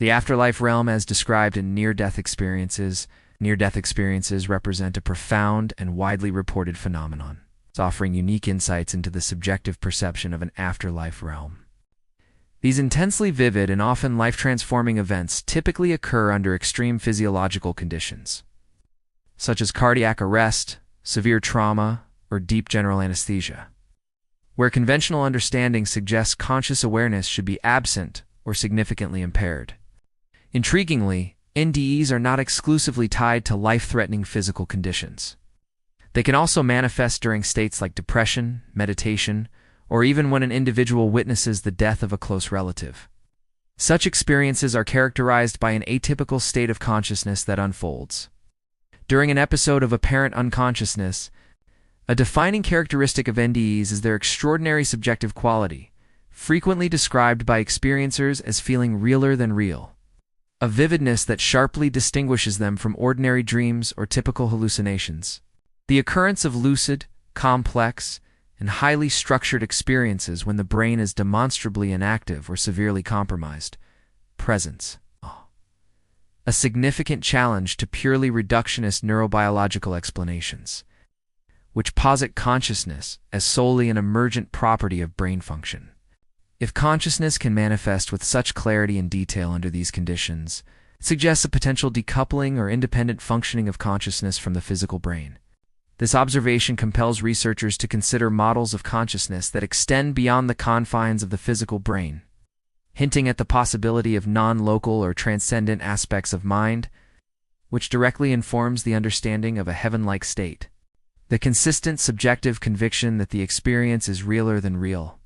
The afterlife realm, as described in near-death experiences represent a profound and widely reported phenomenon, offering unique insights into the subjective perception of an afterlife realm. These intensely vivid and often life-transforming events typically occur under extreme physiological conditions, such as cardiac arrest, severe trauma, or deep general anesthesia, where conventional understanding suggests conscious awareness should be absent or significantly impaired. Intriguingly, NDEs are not exclusively tied to life-threatening physical conditions. They can also manifest during states like depression, meditation, or even when an individual witnesses the death of a close relative. Such experiences are characterized by an atypical state of consciousness that unfolds during an episode of apparent unconsciousness. A defining characteristic of NDEs is their extraordinary subjective quality, frequently described by experiencers as feeling realer than real, a vividness that sharply distinguishes them from ordinary dreams or typical hallucinations. The occurrence of lucid, complex, and highly structured experiences when the brain is demonstrably inactive or severely compromised presents a significant challenge to purely reductionist neurobiological explanations, which posit consciousness as solely an emergent property of brain function. If consciousness can manifest with such clarity and detail under these conditions, it suggests a potential decoupling or independent functioning of consciousness from the physical brain. This observation compels researchers to consider models of consciousness that extend beyond the confines of the physical brain, hinting at the possibility of non-local or transcendent aspects of mind, which directly informs the understanding of a heaven-like state. The consistent subjective conviction that the experience is realer than real,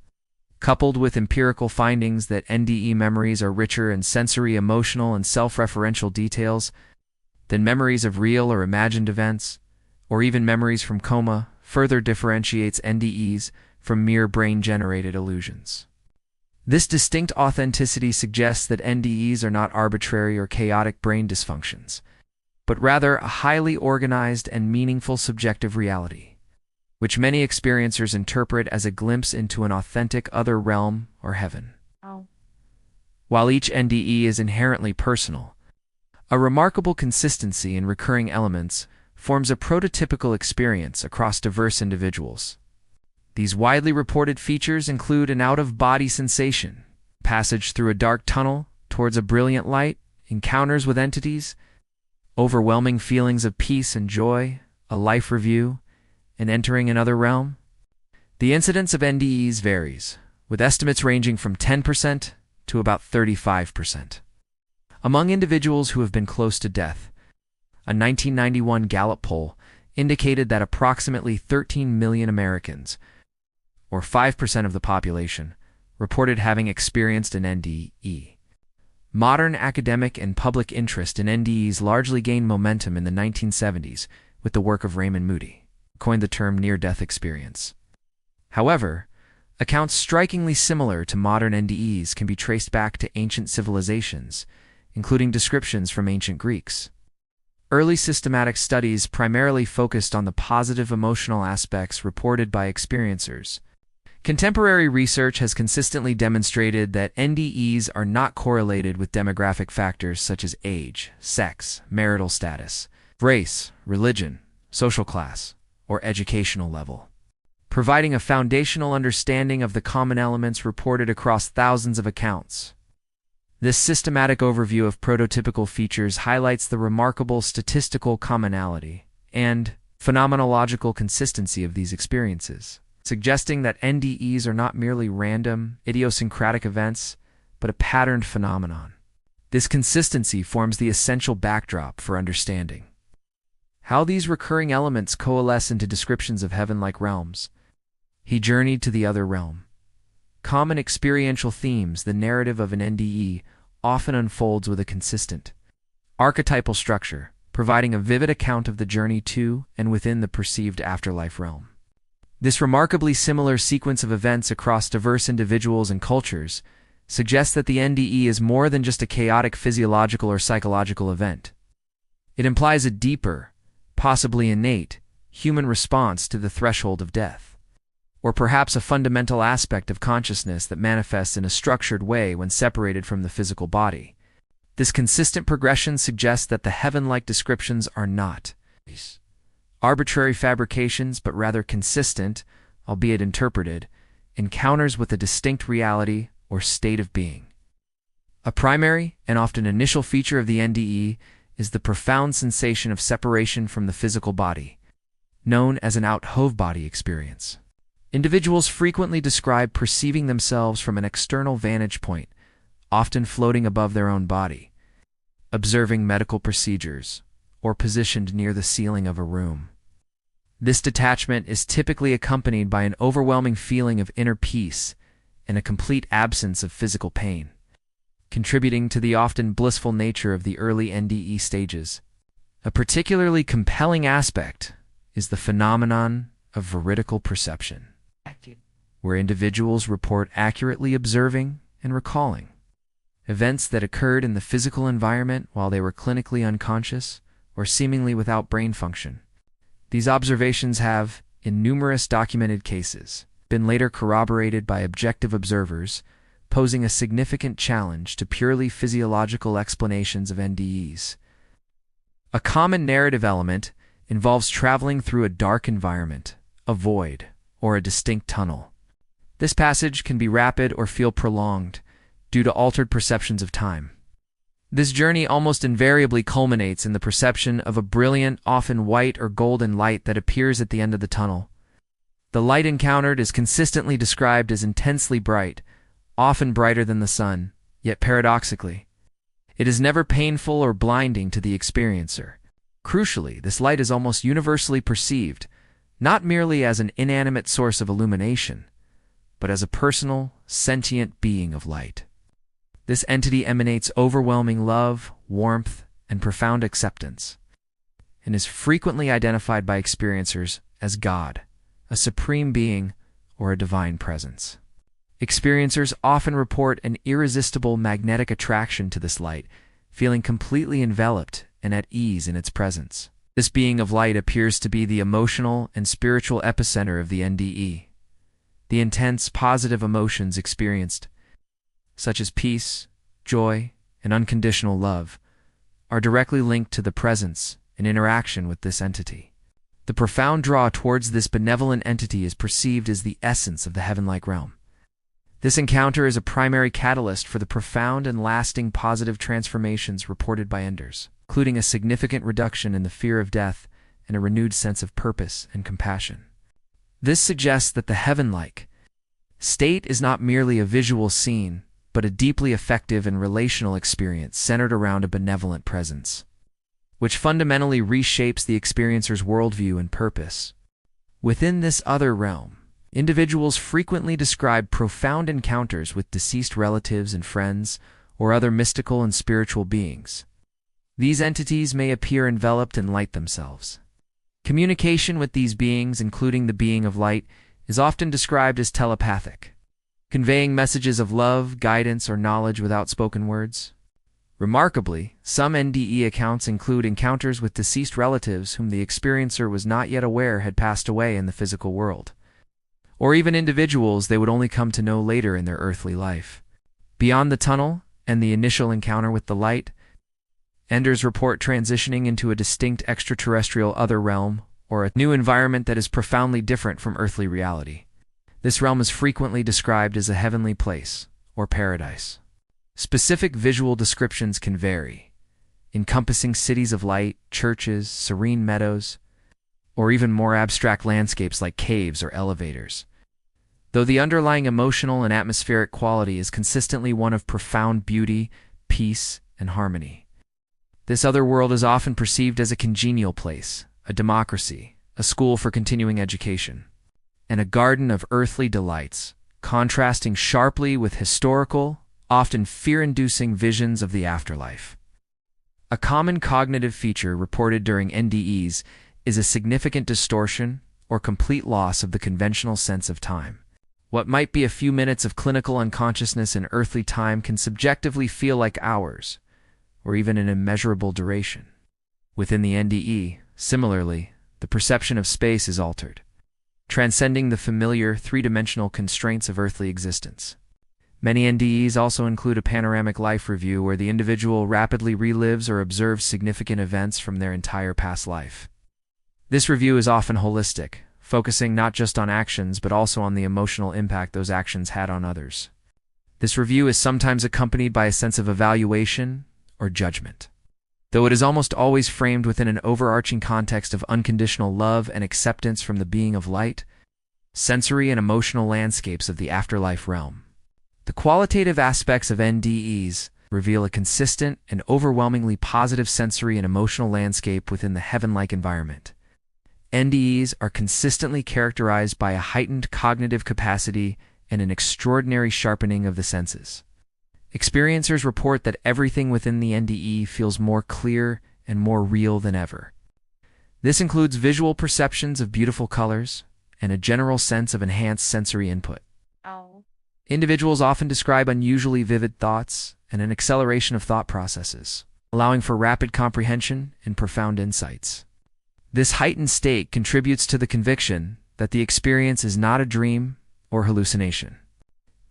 coupled with empirical findings that NDE memories are richer in sensory, emotional, and self-referential details than memories of real or imagined events, or even memories from coma, further differentiates NDEs from mere brain-generated illusions. This distinct authenticity suggests that NDEs are not arbitrary or chaotic brain dysfunctions, but rather a highly organized and meaningful subjective reality, which many experiencers interpret as a glimpse into an authentic other realm or heaven. While each NDE is inherently personal, a remarkable consistency in recurring elements forms a prototypical experience across diverse individuals. These widely reported features include an out-of-body sensation, passage through a dark tunnel towards a brilliant light, encounters with entities, overwhelming feelings of peace and joy, a life review, and entering another realm. The incidence of NDEs varies, with estimates ranging from 10% to about 35%. Among individuals who have been close to death, a 1991 Gallup poll indicated that approximately 13 million Americans, or 5% of the population, reported having experienced an NDE. Modern academic and public interest in NDEs largely gained momentum in the 1970s with the work of Raymond Moody, who coined the term near-death experience. However, accounts strikingly similar to modern NDEs can be traced back to ancient civilizations, including descriptions from ancient Greeks. Early systematic studies primarily focused on the positive emotional aspects reported by experiencers. Contemporary research has consistently demonstrated that NDEs are not correlated with demographic factors such as age, sex, marital status, race, religion, social class, or educational level, providing a foundational understanding of the common elements reported across thousands of accounts. This systematic overview of prototypical features highlights the remarkable statistical commonality and phenomenological consistency of these experiences, suggesting that NDEs are not merely random, idiosyncratic events, but a patterned phenomenon. This consistency forms the essential backdrop for understanding how these recurring elements coalesce into descriptions of heaven-like realms. He journeyed to the other realm. Common experiential themes, the narrative of an NDE often unfolds with a consistent archetypal structure, providing a vivid account of the journey to and within the perceived afterlife realm. This remarkably similar sequence of events across diverse individuals and cultures suggests that the NDE is more than just a chaotic physiological or psychological event. It implies a deeper, possibly innate, human response to the threshold of death, or perhaps a fundamental aspect of consciousness that manifests in a structured way when separated from the physical body. This consistent progression suggests that the heaven-like descriptions are not arbitrary fabrications, but rather consistent, albeit interpreted, encounters with a distinct reality or state of being. A primary and often initial feature of the NDE is the profound sensation of separation from the physical body, known as an out-of-body experience. Individuals frequently describe perceiving themselves from an external vantage point, often floating above their own body, observing medical procedures, or positioned near the ceiling of a room. This detachment is typically accompanied by an overwhelming feeling of inner peace and a complete absence of physical pain, contributing to the often blissful nature of the early NDE stages. A particularly compelling aspect is the phenomenon of veridical perception, where individuals report accurately observing and recalling events that occurred in the physical environment while they were clinically unconscious or seemingly without brain function. These observations have, in numerous documented cases, been later corroborated by objective observers, posing a significant challenge to purely physiological explanations of NDEs. A common narrative element involves traveling through a dark environment, a void, or a distinct tunnel. This passage can be rapid or feel prolonged due to altered perceptions of time. This journey almost invariably culminates in the perception of a brilliant, often white or golden light that appears at the end of the tunnel. The light encountered is consistently described as intensely bright, often brighter than the sun, yet paradoxically, it is never painful or blinding to the experiencer. Crucially, this light is almost universally perceived, not merely as an inanimate source of illumination, but as a personal, sentient being of light. This entity emanates overwhelming love, warmth, and profound acceptance, and is frequently identified by experiencers as God, a supreme being, or a divine presence. Experiencers often report an irresistible magnetic attraction to this light, feeling completely enveloped and at ease in its presence. This being of light appears to be the emotional and spiritual epicenter of the NDE. The intense, positive emotions experienced, such as peace, joy, and unconditional love, are directly linked to the presence and interaction with this entity. The profound draw towards this benevolent entity is perceived as the essence of the heaven-like realm. This encounter is a primary catalyst for the profound and lasting positive transformations reported by enders, including a significant reduction in the fear of death and a renewed sense of purpose and compassion. This suggests that the heaven-like state is not merely a visual scene, but a deeply effective and relational experience centered around a benevolent presence, which fundamentally reshapes the experiencer's worldview and purpose. Within this other realm, individuals frequently describe profound encounters with deceased relatives and friends, or other mystical and spiritual beings. These entities may appear enveloped in light themselves. Communication with these beings, including the being of light, is often described as telepathic, conveying messages of love, guidance, or knowledge without spoken words. Remarkably, some NDE accounts include encounters with deceased relatives whom the experiencer was not yet aware had passed away in the physical world, or even individuals they would only come to know later in their earthly life. Beyond the tunnel and the initial encounter with the light, enders report transitioning into a distinct extraterrestrial other realm, or a new environment that is profoundly different from earthly reality. This realm is frequently described as a heavenly place, or paradise. Specific visual descriptions can vary, encompassing cities of light, churches, serene meadows, or even more abstract landscapes like caves or elevators. Though the underlying emotional and atmospheric quality is consistently one of profound beauty, peace, and harmony. This other world is often perceived as a congenial place, a democracy, a school for continuing education, and a garden of earthly delights, contrasting sharply with historical, often fear-inducing visions of the afterlife. A common cognitive feature reported during NDEs is a significant distortion or complete loss of the conventional sense of time. What might be a few minutes of clinical unconsciousness in earthly time can subjectively feel like hours, or even an immeasurable duration. Within the NDE, similarly, the perception of space is altered, transcending the familiar three-dimensional constraints of earthly existence. Many NDEs also include a panoramic life review where the individual rapidly relives or observes significant events from their entire past life. This review is often holistic, focusing not just on actions but also on the emotional impact those actions had on others. This review is sometimes accompanied by a sense of evaluation or judgment. Though it is almost always framed within an overarching context of unconditional love and acceptance from the being of light, sensory and emotional landscapes of the afterlife realm. The qualitative aspects of NDEs reveal a consistent and overwhelmingly positive sensory and emotional landscape within the heaven-like environment. NDEs are consistently characterized by a heightened cognitive capacity and an extraordinary sharpening of the senses. Experiencers report that everything within the NDE feels more clear and more real than ever. This includes visual perceptions of beautiful colors and a general sense of enhanced sensory input. Individuals often describe unusually vivid thoughts and an acceleration of thought processes, allowing for rapid comprehension and profound insights. This heightened state contributes to the conviction that the experience is not a dream or hallucination.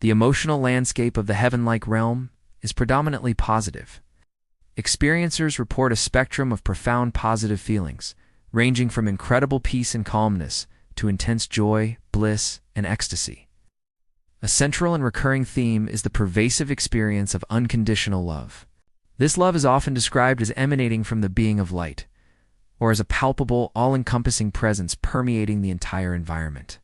The emotional landscape of the heaven-like realm is predominantly positive. Experiencers report a spectrum of profound positive feelings, ranging from incredible peace and calmness to intense joy, bliss, and ecstasy. A central and recurring theme is the pervasive experience of unconditional love. This love is often described as emanating from the being of light, or as a palpable, all-encompassing presence permeating the entire environment.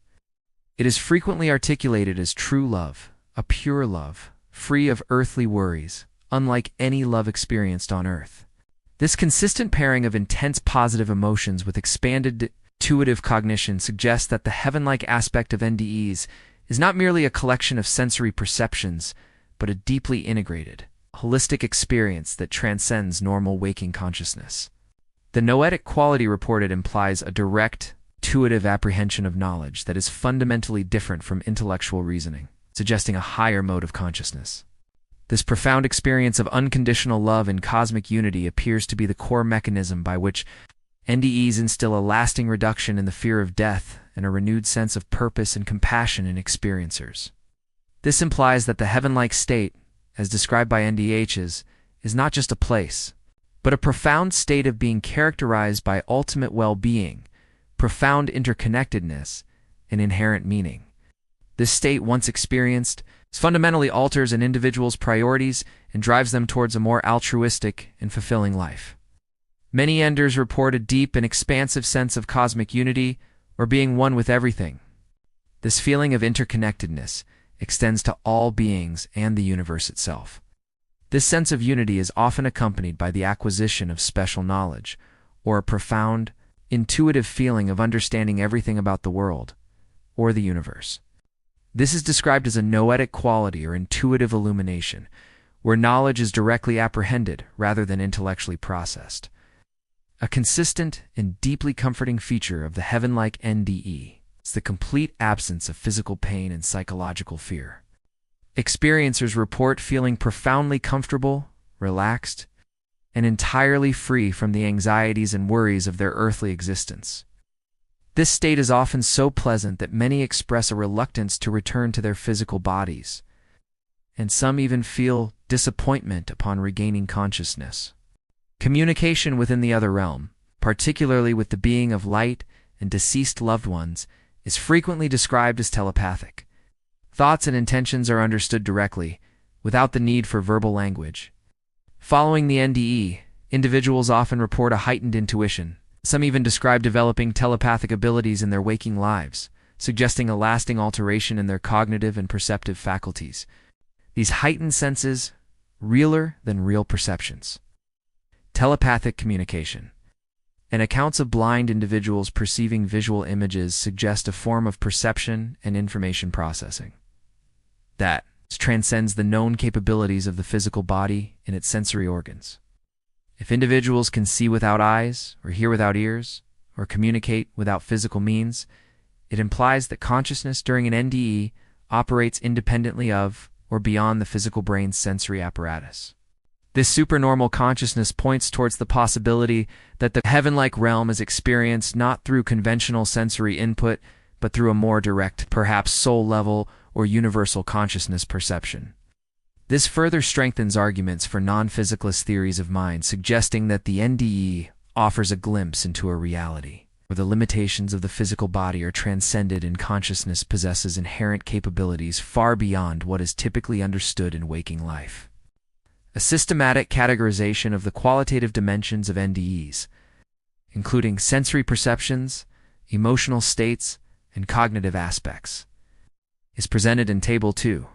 It is frequently articulated as true love, a pure love, free of earthly worries, unlike any love experienced on earth. This consistent pairing of intense positive emotions with expanded intuitive cognition suggests that the heaven-like aspect of NDEs is not merely a collection of sensory perceptions, but a deeply integrated, holistic experience that transcends normal waking consciousness. The noetic quality reported implies a direct, intuitive apprehension of knowledge that is fundamentally different from intellectual reasoning, suggesting a higher mode of consciousness. This profound experience of unconditional love and cosmic unity appears to be the core mechanism by which NDEs instill a lasting reduction in the fear of death and a renewed sense of purpose and compassion in experiencers. This implies that the heaven-like state, as described by NDHs, is not just a place, but a profound state of being characterized by ultimate well-being, profound interconnectedness, and inherent meaning. This state, once experienced, fundamentally alters an individual's priorities and drives them towards a more altruistic and fulfilling life. Many Enders report a deep and expansive sense of cosmic unity, or being one with everything. This feeling of interconnectedness extends to all beings and the universe itself. This sense of unity is often accompanied by the acquisition of special knowledge, or a profound, intuitive feeling of understanding everything about the world, or the universe. This is described as a noetic quality or intuitive illumination, where knowledge is directly apprehended rather than intellectually processed. A consistent and deeply comforting feature of the heaven-like NDE is the complete absence of physical pain and psychological fear. Experiencers report feeling profoundly comfortable, relaxed, and entirely free from the anxieties and worries of their earthly existence. This state is often so pleasant that many express a reluctance to return to their physical bodies, and some even feel disappointment upon regaining consciousness. Communication within the other realm, particularly with the being of light and deceased loved ones, is frequently described as telepathic. Thoughts and intentions are understood directly, without the need for verbal language. Following the NDE, individuals often report a heightened intuition. Some even describe developing telepathic abilities in their waking lives, suggesting a lasting alteration in their cognitive and perceptive faculties. These heightened senses, realer than real perceptions. Telepathic communication. And accounts of blind individuals perceiving visual images suggest a form of perception and information processing that transcends the known capabilities of the physical body and its sensory organs. If individuals can see without eyes, or hear without ears, or communicate without physical means, it implies that consciousness during an NDE operates independently of or beyond the physical brain's sensory apparatus. This supernormal consciousness points towards the possibility that the heaven-like realm is experienced not through conventional sensory input, but through a more direct, perhaps soul-level or universal consciousness perception. This further strengthens arguments for non-physicalist theories of mind, suggesting that the NDE offers a glimpse into a reality where the limitations of the physical body are transcended and consciousness possesses inherent capabilities far beyond what is typically understood in waking life. A systematic categorization of the qualitative dimensions of NDEs, including sensory perceptions, emotional states, and cognitive aspects, is presented in Table 2.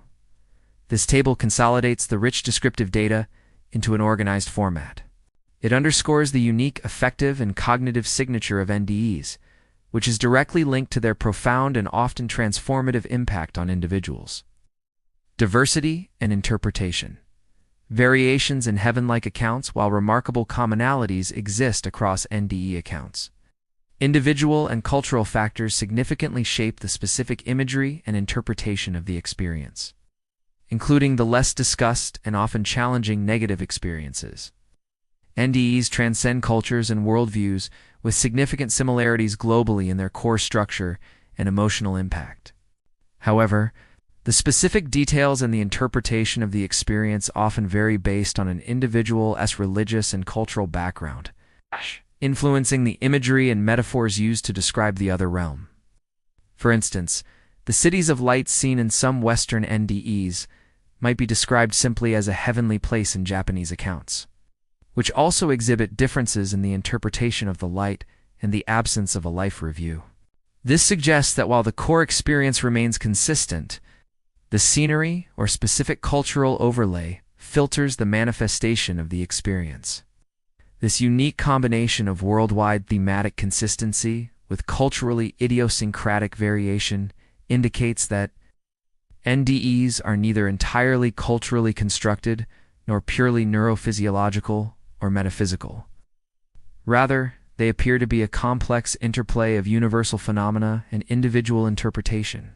This table consolidates the rich descriptive data into an organized format. It underscores the unique affective and cognitive signature of NDEs, which is directly linked to their profound and often transformative impact on individuals. Diversity and interpretation. Variations in heaven-like accounts, while remarkable commonalities exist across NDE accounts. Individual and cultural factors significantly shape the specific imagery and interpretation of the experience, including the less discussed and often challenging negative experiences. NDEs transcend cultures and worldviews with significant similarities globally in their core structure and emotional impact. However, the specific details and the interpretation of the experience often vary based on an individual's religious and cultural background, influencing the imagery and metaphors used to describe the other realm. For instance, the cities of light seen in some Western NDEs might be described simply as a heavenly place in Japanese accounts, which also exhibit differences in the interpretation of the light and the absence of a life review. This suggests that while the core experience remains consistent, the scenery or specific cultural overlay filters the manifestation of the experience. This unique combination of worldwide thematic consistency with culturally idiosyncratic variation indicates that NDEs are neither entirely culturally constructed nor purely neurophysiological or metaphysical. Rather, they appear to be a complex interplay of universal phenomena and individual interpretation.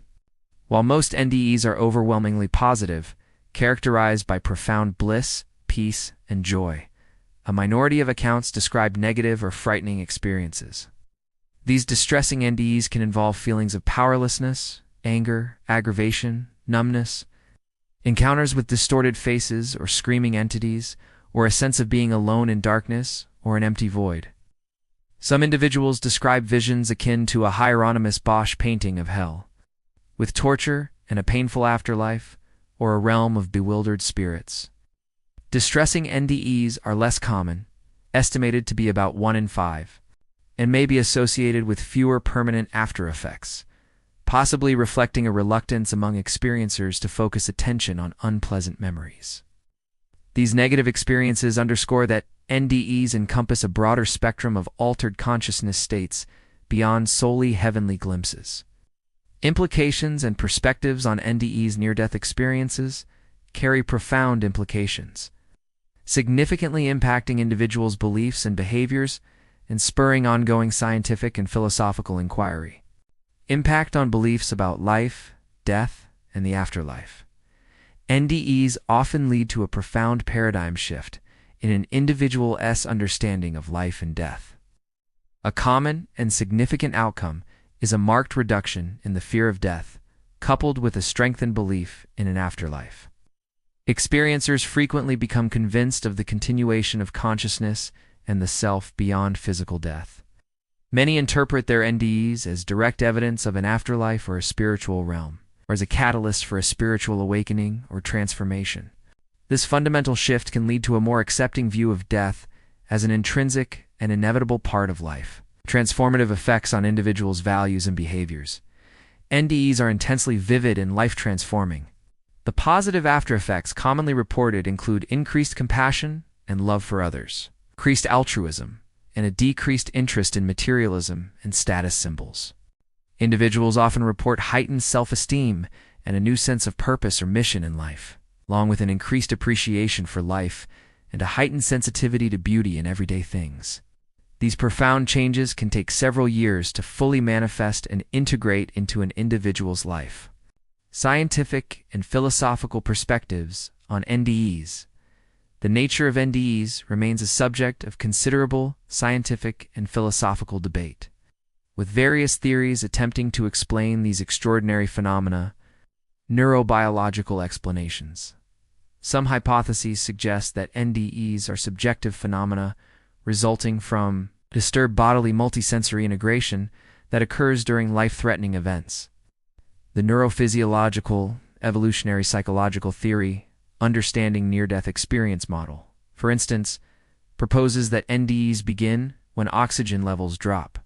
While most NDEs are overwhelmingly positive, characterized by profound bliss, peace, and joy, a minority of accounts describe negative or frightening experiences. These distressing NDEs can involve feelings of powerlessness, anger, aggravation, numbness, encounters with distorted faces or screaming entities, or a sense of being alone in darkness or an empty void. Some individuals describe visions akin to a Hieronymus Bosch painting of hell, with torture and a painful afterlife, or a realm of bewildered spirits. Distressing NDEs are less common, estimated to be about 1 in 5, and may be associated with fewer permanent after effects, possibly reflecting a reluctance among experiencers to focus attention on unpleasant memories. These negative experiences underscore that NDEs encompass a broader spectrum of altered consciousness states beyond solely heavenly glimpses. Implications and perspectives on NDEs' near-death experiences carry profound implications, significantly impacting individuals' beliefs and behaviors and spurring ongoing scientific and philosophical inquiry. Impact on beliefs about life, death, and the afterlife. NDEs often lead to a profound paradigm shift in an individual's understanding of life and death. A common and significant outcome is a marked reduction in the fear of death, coupled with a strengthened belief in an afterlife. Experiencers frequently become convinced of the continuation of consciousness and the self beyond physical death. Many interpret their NDEs as direct evidence of an afterlife or a spiritual realm, or as a catalyst for a spiritual awakening or transformation. This fundamental shift can lead to a more accepting view of death as an intrinsic and inevitable part of life. Transformative effects on individuals' values and behaviors. NDEs are intensely vivid and life-transforming. The positive after-effects commonly reported include increased compassion and love for others, increased altruism, and a decreased interest in materialism and status symbols. Individuals often report heightened self-esteem and a new sense of purpose or mission in life, along with an increased appreciation for life and a heightened sensitivity to beauty in everyday things. These profound changes can take several years to fully manifest and integrate into an individual's life. Scientific and philosophical perspectives on NDEs. The nature of NDEs remains a subject of considerable scientific and philosophical debate, with various theories attempting to explain these extraordinary phenomena. Neurobiological explanations. Some hypotheses suggest that NDEs are subjective phenomena resulting from disturbed bodily multisensory integration that occurs during life-threatening events. The neurophysiological, evolutionary psychological theory, understanding near-death experience model, for instance, proposes that NDEs begin when oxygen levels drop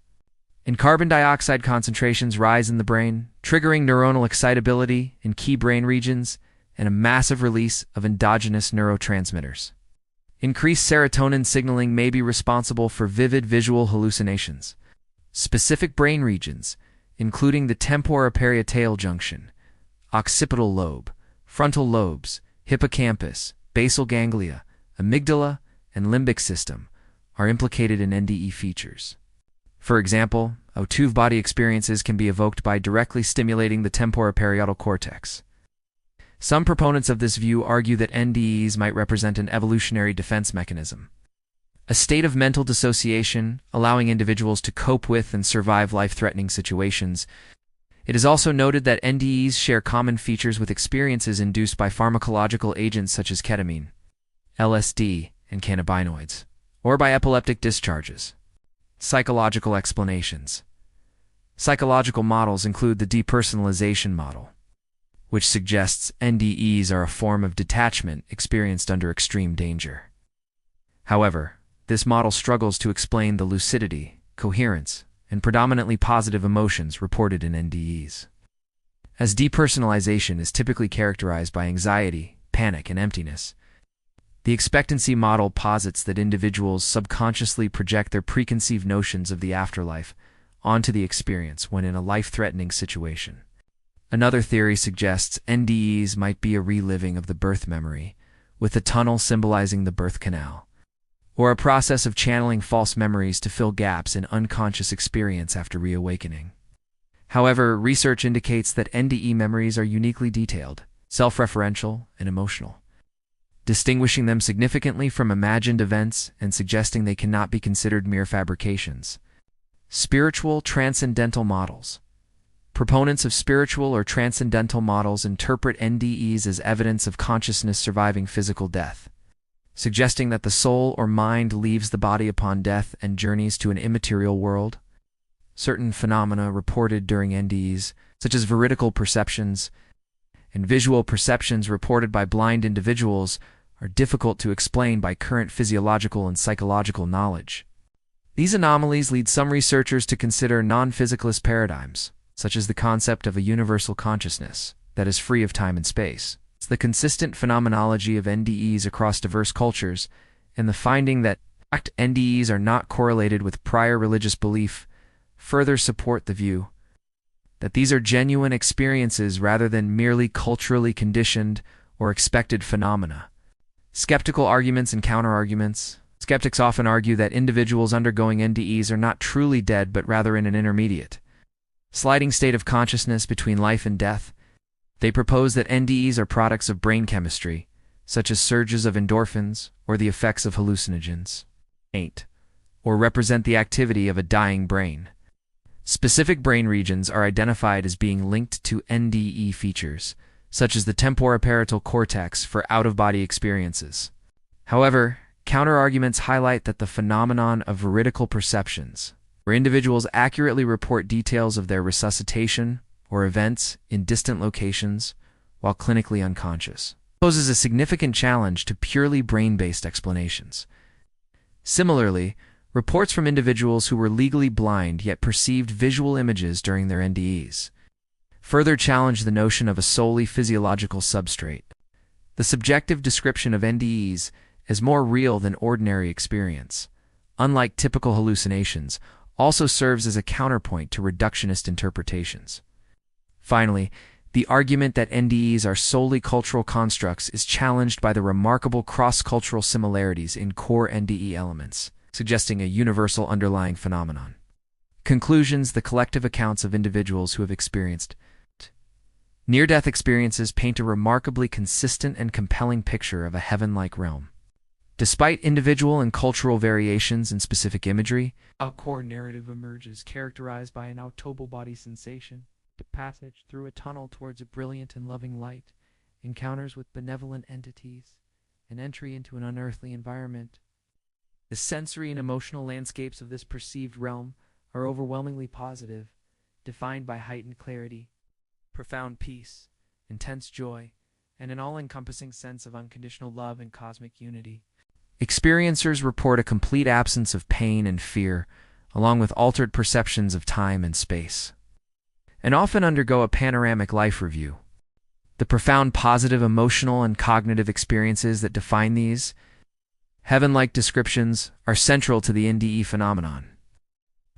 and carbon dioxide concentrations rise in the brain, triggering neuronal excitability in key brain regions and a massive release of endogenous neurotransmitters. Increased serotonin signaling may be responsible for vivid visual hallucinations. Specific brain regions, including the temporoparietal junction, occipital lobe, frontal lobes, hippocampus, basal ganglia, amygdala, and limbic system, are implicated in NDE features. For example, out-of-body experiences can be evoked by directly stimulating the temporoparietal cortex. Some proponents of this view argue that NDEs might represent an evolutionary defense mechanism, a state of mental dissociation allowing individuals to cope with and survive life-threatening situations. It is also noted that NDEs share common features with experiences induced by pharmacological agents such as ketamine, LSD, and cannabinoids, or by epileptic discharges. Psychological explanations. Psychological models include the depersonalization model, which suggests NDEs are a form of detachment experienced under extreme danger. However, this model struggles to explain the lucidity, coherence, and predominantly positive emotions reported in NDEs. As depersonalization is typically characterized by anxiety, panic, and emptiness, the expectancy model posits that individuals subconsciously project their preconceived notions of the afterlife onto the experience when in a life-threatening situation. Another theory suggests NDEs might be a reliving of the birth memory, with the tunnel symbolizing the birth canal, or a process of channeling false memories to fill gaps in unconscious experience after reawakening. However, research indicates that NDE memories are uniquely detailed, self-referential, and emotional, distinguishing them significantly from imagined events and suggesting they cannot be considered mere fabrications. Spiritual transcendental models. Proponents of spiritual or transcendental models interpret NDEs as evidence of consciousness surviving physical death, suggesting that the soul or mind leaves the body upon death and journeys to an immaterial world. Certain phenomena reported during NDEs, such as veridical perceptions and visual perceptions reported by blind individuals, are difficult to explain by current physiological and psychological knowledge. These anomalies lead some researchers to consider non-physicalist paradigms, such as the concept of a universal consciousness that is free of time and space. It's the consistent phenomenology of NDEs across diverse cultures, and the finding that NDEs are not correlated with prior religious belief further support the view that these are genuine experiences rather than merely culturally conditioned or expected phenomena. Skeptical arguments and counterarguments. Skeptics often argue that individuals undergoing NDEs are not truly dead but rather in an intermediate, sliding state of consciousness between life and death. They propose that NDEs are products of brain chemistry, such as surges of endorphins or the effects of hallucinogens, or represent the activity of a dying brain. Specific brain regions are identified as being linked to NDE features, such as the temporoparietal cortex for out-of-body experiences. However, counterarguments highlight that the phenomenon of veridical perceptions, where individuals accurately report details of their resuscitation or events in distant locations while clinically unconscious, poses a significant challenge to purely brain-based explanations. Similarly, reports from individuals who were legally blind yet perceived visual images during their NDEs further challenge the notion of a solely physiological substrate. The subjective description of NDEs as more real than ordinary experience, unlike typical hallucinations, also serves as a counterpoint to reductionist interpretations. Finally, the argument that NDEs are solely cultural constructs is challenged by the remarkable cross-cultural similarities in core NDE elements, suggesting a universal underlying phenomenon. Conclusions. The collective accounts of individuals who have experienced near-death experiences paint a remarkably consistent and compelling picture of a heaven-like realm. Despite individual and cultural variations in specific imagery, a core narrative emerges characterized by an out-of-body sensation, the passage through a tunnel towards a brilliant and loving light, encounters with benevolent entities, and entry into an unearthly environment. The sensory and emotional landscapes of this perceived realm are overwhelmingly positive, defined by heightened clarity, profound peace, intense joy, and an all-encompassing sense of unconditional love and cosmic unity. Experiencers report a complete absence of pain and fear, along with altered perceptions of time and space, and often undergo a panoramic life review. The profound positive emotional and cognitive experiences that define these heaven-like descriptions are central to the NDE phenomenon.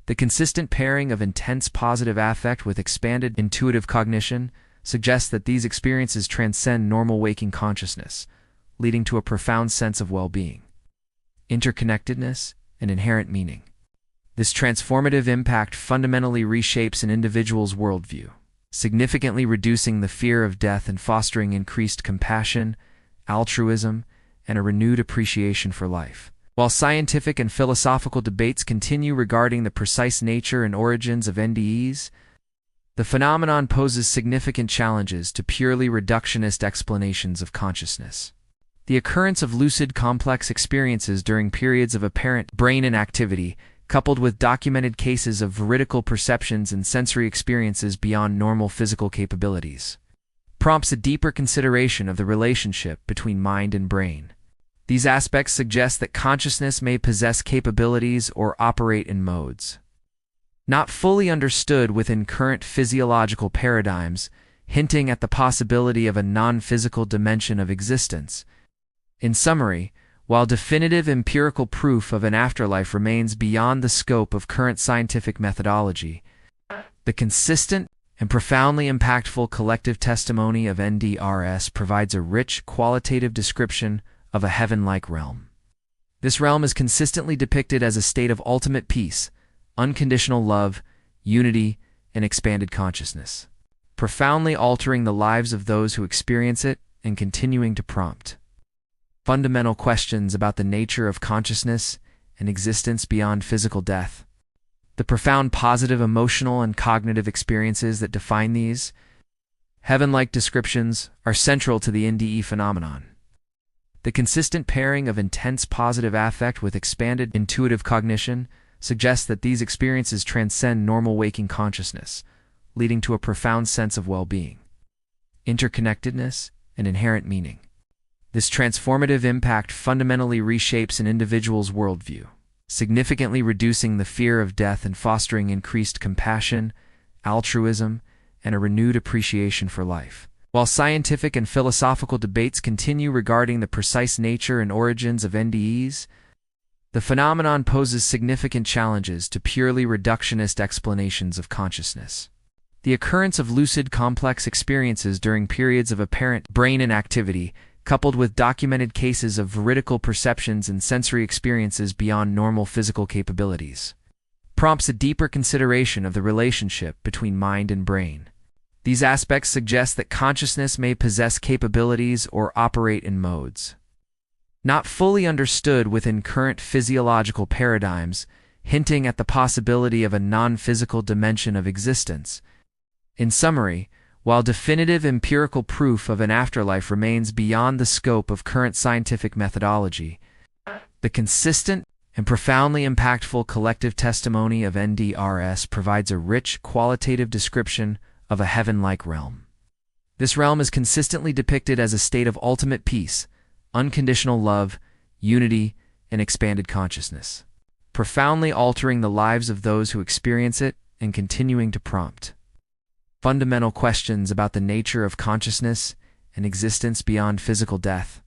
The consistent pairing of intense positive affect with expanded intuitive cognition suggests that these experiences transcend normal waking consciousness, leading to a profound sense of well-being, interconnectedness, and inherent meaning. This transformative impact fundamentally reshapes an individual's worldview, significantly reducing the fear of death and fostering increased compassion, altruism, and a renewed appreciation for life. While scientific and philosophical debates continue regarding the precise nature and origins of NDEs, the phenomenon poses significant challenges to purely reductionist explanations of consciousness. The occurrence of lucid complex experiences during periods of apparent brain inactivity, coupled with documented cases of veridical perceptions and sensory experiences beyond normal physical capabilities, prompts a deeper consideration of the relationship between mind and brain. These aspects suggest that consciousness may possess capabilities or operate in modes not fully understood within current physiological paradigms, hinting at the possibility of a non-physical dimension of existence. In summary, while definitive empirical proof of an afterlife remains beyond the scope of current scientific methodology, the consistent and profoundly impactful collective testimony of NDEs provides a rich, qualitative description of a heaven-like realm. This realm is consistently depicted as a state of ultimate peace, unconditional love, unity, and expanded consciousness, profoundly altering the lives of those who experience it and continuing to prompt fundamental questions about the nature of consciousness and existence beyond physical death. The profound positive emotional and cognitive experiences that define these heaven-like descriptions are central to the NDE phenomenon. The consistent pairing of intense positive affect with expanded intuitive cognition suggests that these experiences transcend normal waking consciousness, leading to a profound sense of well-being, interconnectedness, and inherent meaning. This transformative impact fundamentally reshapes an individual's worldview, significantly reducing the fear of death and fostering increased compassion, altruism, and a renewed appreciation for life. While scientific and philosophical debates continue regarding the precise nature and origins of NDEs, the phenomenon poses significant challenges to purely reductionist explanations of consciousness. The occurrence of lucid complex experiences during periods of apparent brain inactivity, coupled with documented cases of veridical perceptions and sensory experiences beyond normal physical capabilities, prompts a deeper consideration of the relationship between mind and brain. These aspects suggest that consciousness may possess capabilities or operate in modes not fully understood within current physiological paradigms, hinting at the possibility of a non-physical dimension of existence. In summary, while definitive empirical proof of an afterlife remains beyond the scope of current scientific methodology, the consistent and profoundly impactful collective testimony of NDEs provides a rich, qualitative description of a heaven-like realm. This realm is consistently depicted as a state of ultimate peace, unconditional love, unity, and expanded consciousness, profoundly altering the lives of those who experience it and continuing to prompt fundamental questions about the nature of consciousness and existence beyond physical death.